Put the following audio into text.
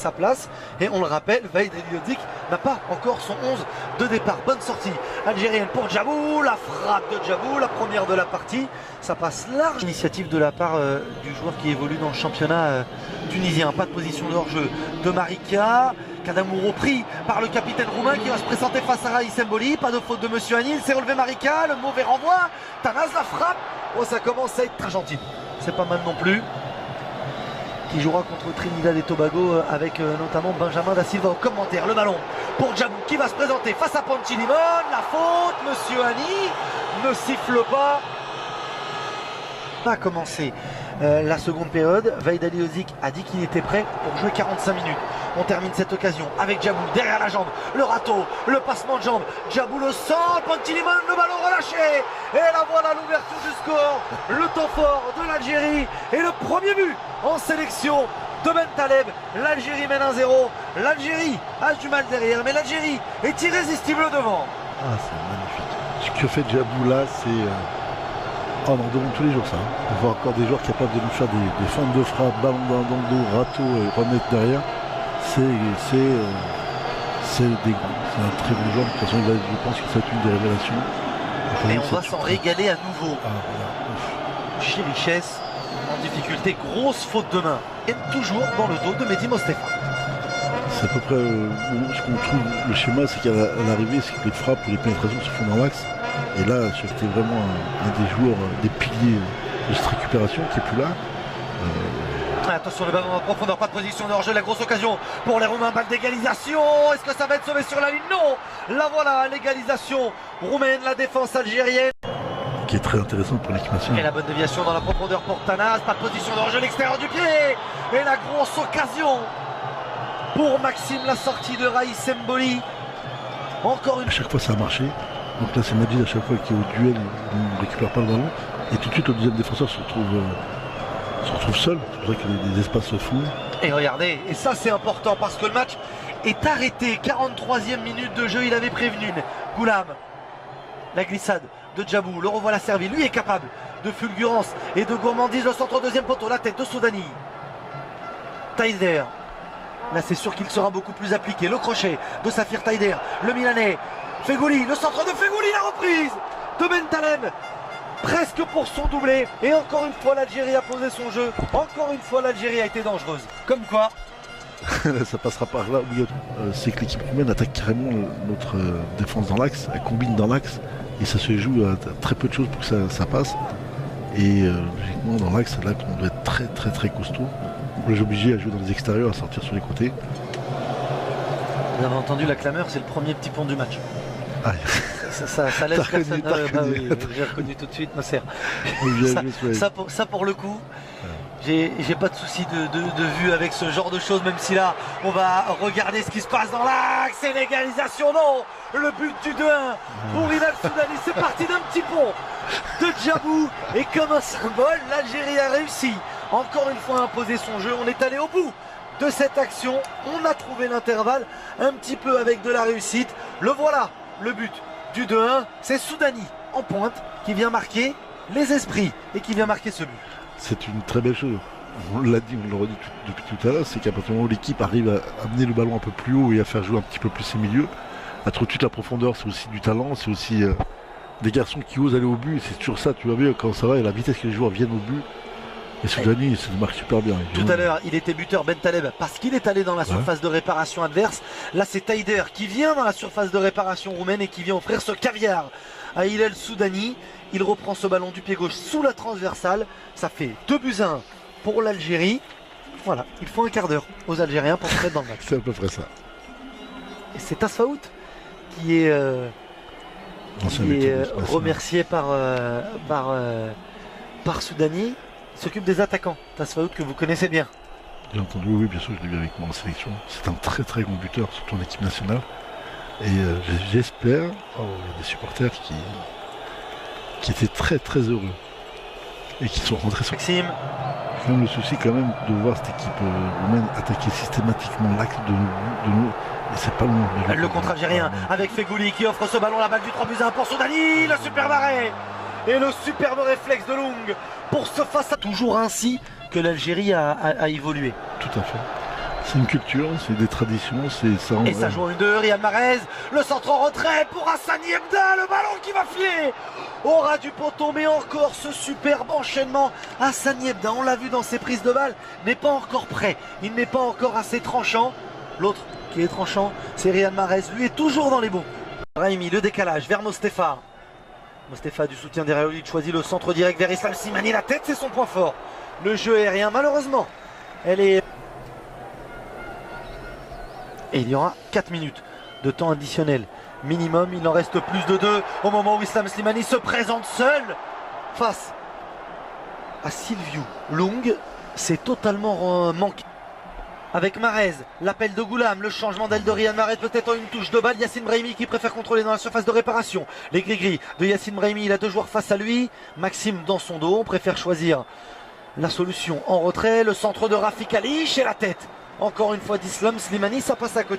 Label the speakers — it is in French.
Speaker 1: sa place. Et on le rappelle, Vahid Halilhodžić n'a pas encore son 11 de départ. Bonne sortie algérienne pour Djabou, la frappe de Djabou, la première de la partie. Ça passe large. Initiative de la part du joueur qui évolue dans le championnat tunisien. Pas de position de hors-jeu de Marika. Kadamouro pris par le capitaine roumain qui va se présenter face à Raïs Mboli. Pas de faute de Monsieur Anil, c'est relevé Marika, le mauvais renvoi. Tanaz la frappe. Oh, ça commence à être très gentil. C'est pas mal non plus. Qui jouera contre Trinidad et Tobago avec notamment Benjamin da Silva au commentaire. Le ballon pour Djabou qui va se présenter face à Panchilimon. La faute, Monsieur Ani ne siffle pas. A commencé la seconde période. Vahid Halilhodžić a dit qu'il était prêt pour jouer 45 minutes. On termine cette occasion avec Djabou derrière la jambe, le râteau, le passement de jambe. Djabou le centre, Panchilimon, le ballon relâché. Et là voilà l'ouverture du score, le temps fort de l'Algérie et le premier but en sélection de Bentaleb. L'Algérie mène 1-0. L'Algérie a du mal derrière, mais l'Algérie est irrésistible devant.
Speaker 2: Ah, c'est magnifique. Ce que fait Djabou là, c'est... Oh, on en demande tous les jours ça. On voit encore des joueurs capables de nous faire des feintes de frappe, ballon dans le dos, râteau et remettre derrière. C'est des grands. C'est un très bon joueur. De toute façon, je pense que c'est une des révélations.
Speaker 1: Et on va s'en régaler à nouveau.
Speaker 2: Ah, voilà.
Speaker 1: Chiriches en difficulté, grosse faute de main. Et toujours dans le dos de Mehdi Mostefa.
Speaker 2: C'est à peu près ce qu'on trouve. Le schéma, c'est qu'à l'arrivée, c'est que les frappes ou les pénétrations se font dans l'axe. Et là, c'était vraiment un des joueurs, des piliers de cette récupération qui n'est plus là.
Speaker 1: Attention, le ballon en profondeur, pas de position de hors-jeu, la grosse occasion pour les Roumains, balle d'égalisation. Est-ce que ça va être sauvé sur la ligne? Non. La voilà, l'égalisation roumaine, la défense algérienne.
Speaker 2: Qui est très intéressant pour l'équipe nationale.
Speaker 1: Et la bonne déviation dans la profondeur pour Tanaz, pas de position de hors-jeu, l'extérieur du pied. Et la grosse occasion pour Maxime, la sortie de Raïs Mboli. Encore une
Speaker 2: fois. À chaque fois, ça a marché. Donc là, c'est Majid à chaque fois qui est au duel, il ne récupère pas le ballon. Et tout de suite, le deuxième défenseur se retrouve seul. C'est pour ça que les espaces se font.
Speaker 1: Et regardez, et ça c'est important parce que le match est arrêté. 43e minute de jeu, il avait prévenu Goulam. La glissade de Djabou, le revoilà servi. Lui est capable de fulgurance et de gourmandise. Le centre deuxième poteau, la tête de Soudani. Taider. Là c'est sûr qu'il sera beaucoup plus appliqué. Le crochet de Safir Taider, le Milanais. Fegouli, le centre de Fegouli, la reprise de Bentaleb, presque pour son doublé. Et encore une fois, l'Algérie a posé son jeu. Encore une fois, l'Algérie a été dangereuse. Comme quoi.
Speaker 2: Ça passera par là. C'est que l'équipe humaine attaque carrément notre défense dans l'axe. Elle combine dans l'axe. Et ça se joue à très peu de choses pour que ça passe. Et logiquement, dans l'axe, c'est là qu'on doit être très très très costaud. On est obligé à jouer dans les extérieurs, à sortir sur les côtés.
Speaker 1: Vous avez entendu la clameur, c'est le premier petit pont du match.
Speaker 2: Ah,
Speaker 1: ça laisse personne. Oui, j'ai reconnu tout de suite, Nasser. Ça pour le coup, j'ai pas de souci de vue avec ce genre de choses, même si là on va regarder ce qui se passe dans l'axe. C'est l'égalisation, non. Le but du 2-1 pour Hilal Soudani. C'est parti d'un petit pont de Djabou. Et comme un symbole, l'Algérie a réussi encore une fois à imposer son jeu. On est allé au bout de cette action. On a trouvé l'intervalle un petit peu avec de la réussite. Le voilà. Le but du 2-1, c'est Soudani en pointe qui vient marquer les esprits et qui vient marquer ce but.
Speaker 2: C'est une très belle chose. On l'a dit, on le redit depuis tout à l'heure, c'est qu'à partir du moment où l'équipe arrive à amener le ballon un peu plus haut et à faire jouer un petit peu plus ses milieux, à trouver toute la profondeur, c'est aussi du talent, c'est aussi des garçons qui osent aller au but. Et c'est toujours ça, tu vois bien quand ça va et la vitesse que les joueurs viennent au but. Et Soudani, ça marque super bien.
Speaker 1: Tout à l'heure, il était buteur Bentaleb parce qu'il est allé dans la surface de réparation adverse. Là, c'est Taider qui vient dans la surface de réparation roumaine et qui vient offrir ce caviar à Hilal Soudani. Il reprend ce ballon du pied gauche sous la transversale. Ça fait 2-1 pour l'Algérie. Voilà, il faut un quart d'heure aux Algériens pour se mettre dans le match.
Speaker 2: C'est à peu près ça.
Speaker 1: Et c'est Tasfaout qui est, remercié par Soudani. Il s'occupe des attaquants, Tasfaout, que vous connaissez bien.
Speaker 2: J'ai entendu, oui, bien sûr, je l'ai vu avec moi en sélection. C'est un très très bon buteur, surtout en équipe nationale. Et j'espère, il y a des supporters qui étaient très très heureux et qui sont rentrés sur...
Speaker 1: Maxime.
Speaker 2: Quand même le souci quand même de voir cette équipe roumaine attaquer systématiquement l'axe de nous. Et c'est pas long.
Speaker 1: Le contre algérien avec Fegouli qui offre ce ballon, la balle du 3-1 pour Soudani, le superbe arrêt. Et le superbe réflexe de Long pour se face à toujours ainsi que l'Algérie a évolué.
Speaker 2: Tout à fait. C'est une culture, c'est des traditions, c'est ça.
Speaker 1: Et ça joue une de Riyad Mahrez, le centre en retrait pour Hassani Ebda, le ballon qui va filer au ras du poteau, mais encore ce superbe enchaînement. Hassani Ebda, on l'a vu dans ses prises de balles, n'est pas encore prêt, il n'est pas encore assez tranchant. L'autre qui est tranchant, c'est Riyad Mahrez, lui est toujours dans les bons. Brahimi, le décalage vers Mostefa. Mostefa du soutien d'Erraouli choisit le centre direct vers Islam Slimani, la tête c'est son point fort. Le jeu aérien, malheureusement, elle est... Et il y aura 4 minutes de temps additionnel minimum. Il en reste plus de 2 au moment où Islam Slimani se présente seul face à Sylviou Long. C'est totalement manqué. Avec Mahrez, l'appel de Goulam, le changement d'aile de Riyad Mahrez, peut-être en une touche de balle. Yacine Brahimi qui préfère contrôler dans la surface de réparation. Les gris-gris de Yacine Brahimi, il a 2 joueurs face à lui. Maxime dans son dos, on préfère choisir la solution en retrait. Le centre de Rafik Ali chez la tête. Encore une fois d'Islam Slimani, ça passe à côté.